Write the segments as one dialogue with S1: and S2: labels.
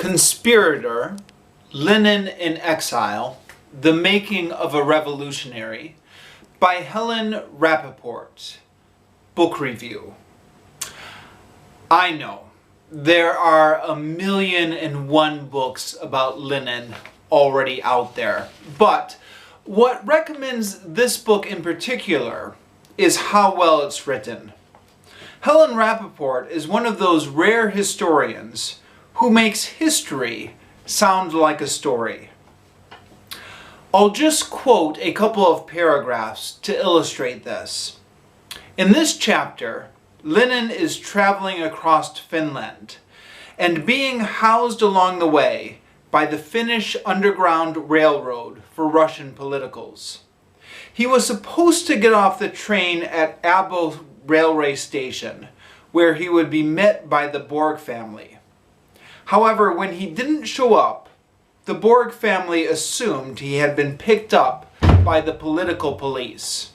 S1: Conspirator, Lenin in Exile, The Making of a Revolutionary by Helen Rappaport. Book review. I know, there are 1,000,001 books about Lenin already out there, but what recommends this book in particular is how well it's written. Helen Rappaport is one of those rare historians who makes history sound like a story. I'll just quote a couple of paragraphs to illustrate this. In this chapter, Lenin is traveling across Finland and being housed along the way by the Finnish Underground Railroad for Russian politicals. He was supposed to get off the train at Abo railway station, where he would be met by the Borg family. However, when he didn't show up, the Borg family assumed he had been picked up by the political police.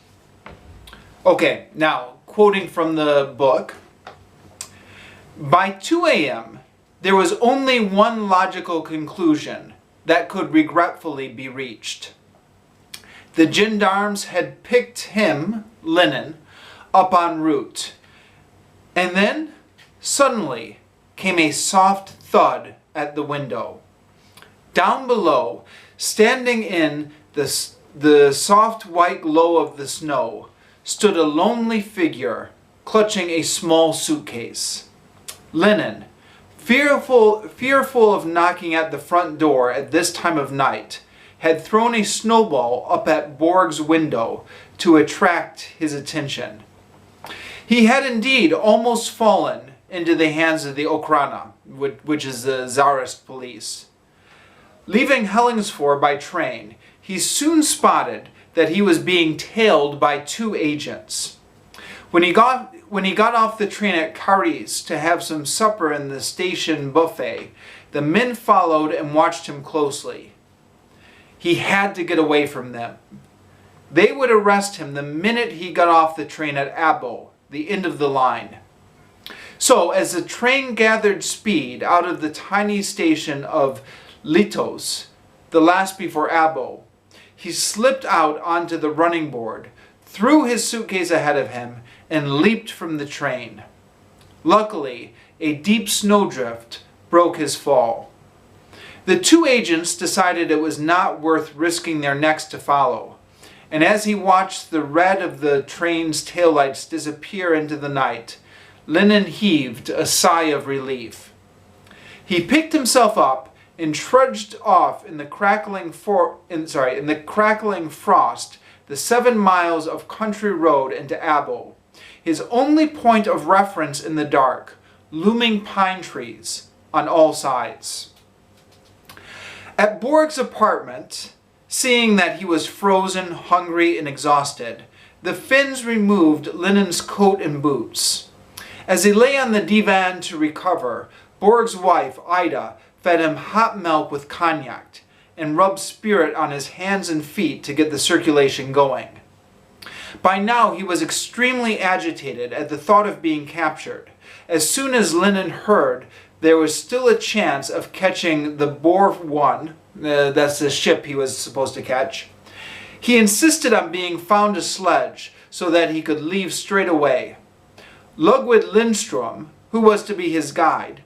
S1: Okay, now, quoting from the book, by 2 a.m., there was only one logical conclusion that could regretfully be reached. The gendarmes had picked him, Lenin, up en route. And then, suddenly, came a soft thud at the window. Down below, standing in the soft white glow of the snow, stood a lonely figure clutching a small suitcase. Lenin, fearful of knocking at the front door at this time of night, had thrown a snowball up at Borg's window to attract his attention. He had indeed almost fallen into the hands of the Okhrana, which is the Tsarist police. Leaving Helensford by train, he soon spotted that he was being tailed by 2 agents. When he got off the train at Karis to have some supper in the station buffet, the men followed and watched him closely. He had to get away from them. They would arrest him the minute he got off the train at Abo, the end of the line. So, as the train gathered speed out of the tiny station of Litos, the last before Abo, he slipped out onto the running board, threw his suitcase ahead of him, and leaped from the train. Luckily, a deep snowdrift broke his fall. The 2 agents decided it was not worth risking their necks to follow, and as he watched the red of the train's taillights disappear into the night, Lenin heaved a sigh of relief. He picked himself up and trudged off in the crackling frost the 7 miles of country road into Abo, his only point of reference in the dark, looming pine trees on all sides. At Borg's apartment, seeing that he was frozen, hungry, and exhausted, the Finns removed Lenin's coat and boots. As he lay on the divan to recover, Borg's wife, Ida, fed him hot milk with cognac and rubbed spirit on his hands and feet to get the circulation going. By now he was extremely agitated at the thought of being captured. As soon as Lenin heard there was still a chance of catching the Bor 1, that's the ship he was supposed to catch, he insisted on being found a sledge so that he could leave straight away. Ludwig Lindström, who was to be his guide,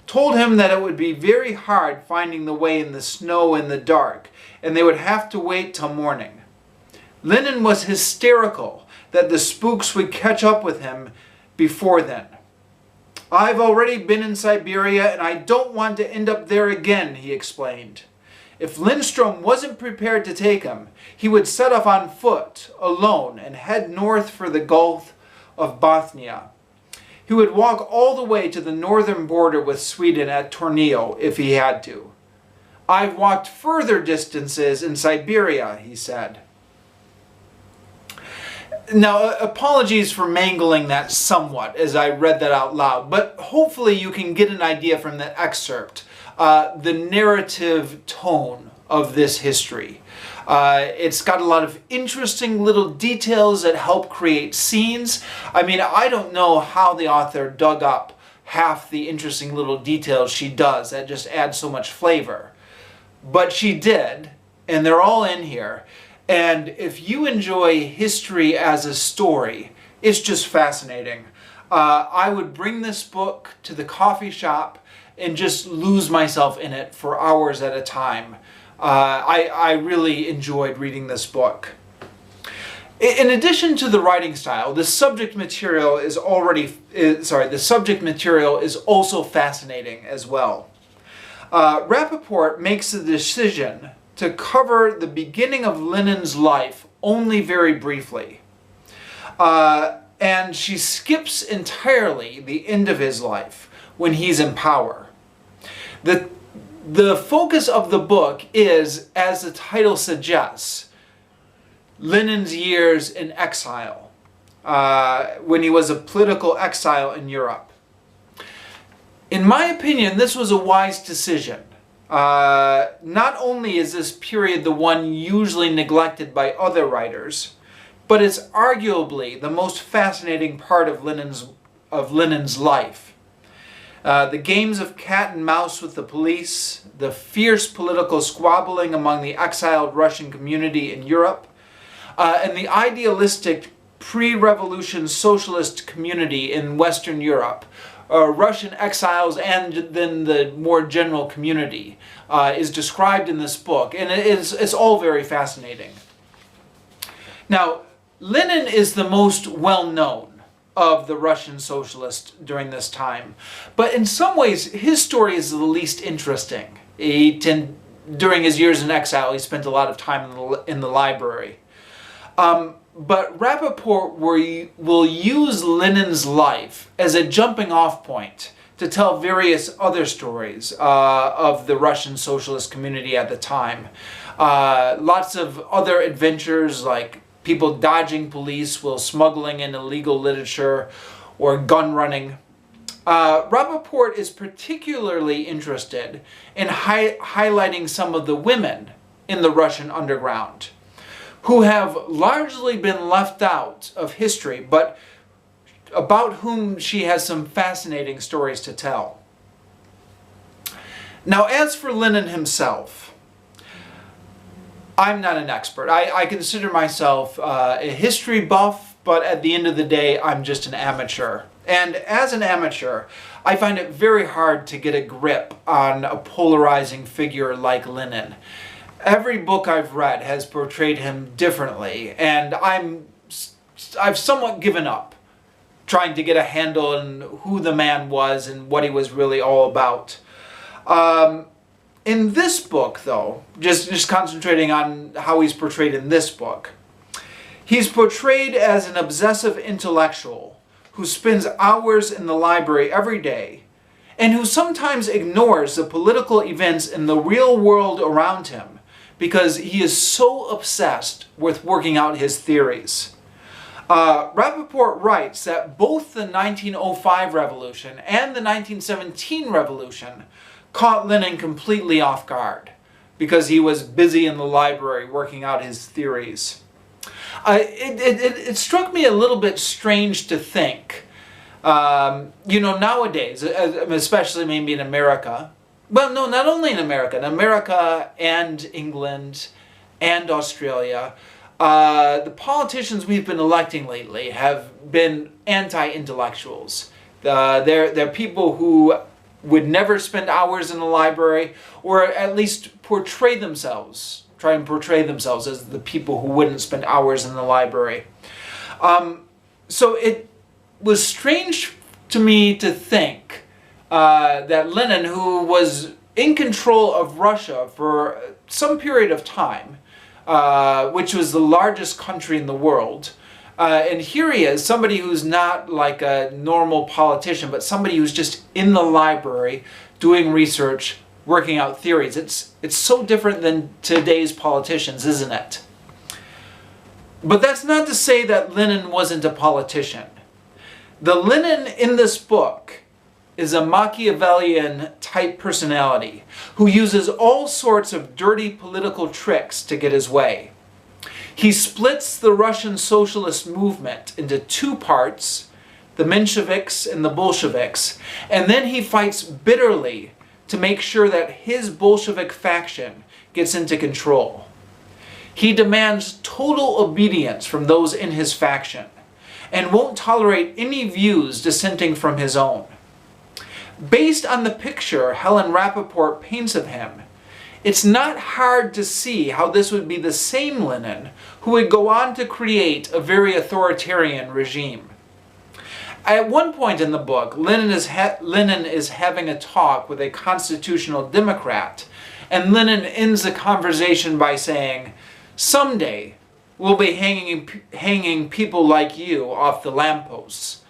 S1: told him that it would be very hard finding the way in the snow in the dark, and they would have to wait till morning. Lenin was hysterical that the spooks would catch up with him before then. "I've already been in Siberia and I don't want to end up there again," he explained. If Lindström wasn't prepared to take him, he would set off on foot, alone, and head north for the Gulf of Bothnia. He would walk all the way to the northern border with Sweden at Tornio if he had to. "I've walked further distances in Siberia," he said. Now, apologies for mangling that somewhat as I read that out loud, but hopefully you can get an idea from that excerpt, the narrative tone of this history. It's got a lot of interesting little details that help create scenes. I mean, I don't know how the author dug up half the interesting little details she does that just add so much flavor. But she did, and they're all in here. And if you enjoy history as a story, it's just fascinating. I would bring this book to the coffee shop and just lose myself in it for hours at a time. I really enjoyed reading this book. In addition to the writing style, the subject material is also fascinating as well. Rappaport makes the decision to cover the beginning of Lenin's life only very briefly. And she skips entirely the end of his life when he's in power. The focus of the book is, as the title suggests, Lenin's years in exile, when he was a political exile in Europe. In my opinion, this was a wise decision. Not only is this period the one usually neglected by other writers, but it's arguably the most fascinating part of Lenin's life. The games of cat and mouse with the police, the fierce political squabbling among the exiled Russian community in Europe, and the idealistic pre-revolution socialist community in Western Europe, Russian exiles and then the more general community is described in this book, and it's all very fascinating. Now, Lenin is the most well-known of the Russian socialists during this time, but in some ways his story is the least interesting. During his years in exile, he spent a lot of time in the library. But Rappaport will use Lenin's life as a jumping off point to tell various other stories of the Russian socialist community at the time. Lots of other adventures like people dodging police while smuggling in illegal literature or gun running. Rappaport is particularly interested in highlighting some of the women in the Russian underground, who have largely been left out of history, but about whom she has some fascinating stories to tell. Now, as for Lenin himself, I'm not an expert. I consider myself a history buff, but at the end of the day, I'm just an amateur. And as an amateur, I find it very hard to get a grip on a polarizing figure like Lenin. Every book I've read has portrayed him differently, and I've somewhat given up trying to get a handle on who the man was and what he was really all about. In this book, though, just concentrating on how he's portrayed in this book, he's portrayed as an obsessive intellectual who spends hours in the library every day and who sometimes ignores the political events in the real world around him because he is so obsessed with working out his theories. Rappaport writes that both the 1905 revolution and the 1917 revolution caught Lenin completely off guard because he was busy in the library working out his theories. It struck me a little bit strange to think, nowadays, especially maybe in America, well, no, not only in America and England and Australia, the politicians we've been electing lately have been anti-intellectuals. They're people who would never spend hours in the library, or at least try and portray themselves as the people who wouldn't spend hours in the library. So it was strange to me to think that Lenin, who was in control of Russia for some period of time, which was the largest country in the world, and here he is, somebody who's not like a normal politician, but somebody who's just in the library doing research, working out theories. It's so different than today's politicians, isn't it? But that's not to say that Lenin wasn't a politician. The Lenin in this book is a Machiavellian type personality who uses all sorts of dirty political tricks to get his way. He splits the Russian socialist movement into two parts the Mensheviks and the Bolsheviks, and then he fights bitterly to make sure that his Bolshevik faction gets into control. He demands total obedience from those in his faction, and won't tolerate any views dissenting from his own. Based on the picture Helen Rappaport paints of him, it's not hard to see how this would be the same Lenin who would go on to create a very authoritarian regime. At one point in the book, Lenin is having a talk with a constitutional Democrat, and Lenin ends the conversation by saying, "Someday we'll be hanging people like you off the lampposts."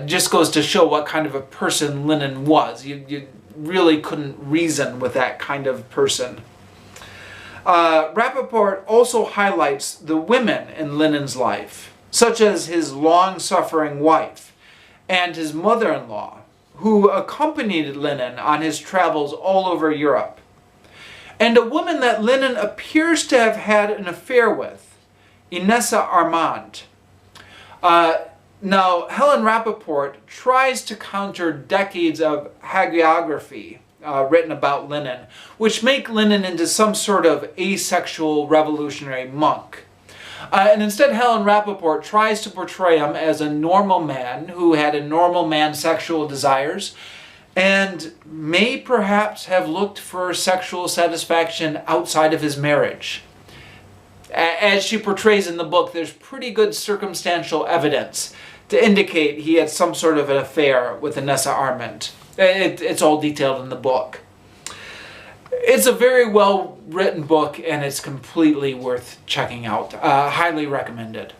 S1: Just goes to show what kind of a person Lenin was. You really couldn't reason with that kind of person. Rappaport also highlights the women in Lenin's life, such as his long-suffering wife and his mother-in-law, who accompanied Lenin on his travels all over Europe, and a woman that Lenin appears to have had an affair with, Inessa Armand. Now, Helen Rappaport tries to counter decades of hagiography written about Lenin, which make Lenin into some sort of asexual revolutionary monk. And instead, Helen Rappaport tries to portray him as a normal man who had a normal man's sexual desires, and may perhaps have looked for sexual satisfaction outside of his marriage. As she portrays in the book, there's pretty good circumstantial evidence to indicate he had some sort of an affair with Inessa Armand. It's all detailed in the book. It's a very well written book, and it's completely worth checking out. Highly recommended.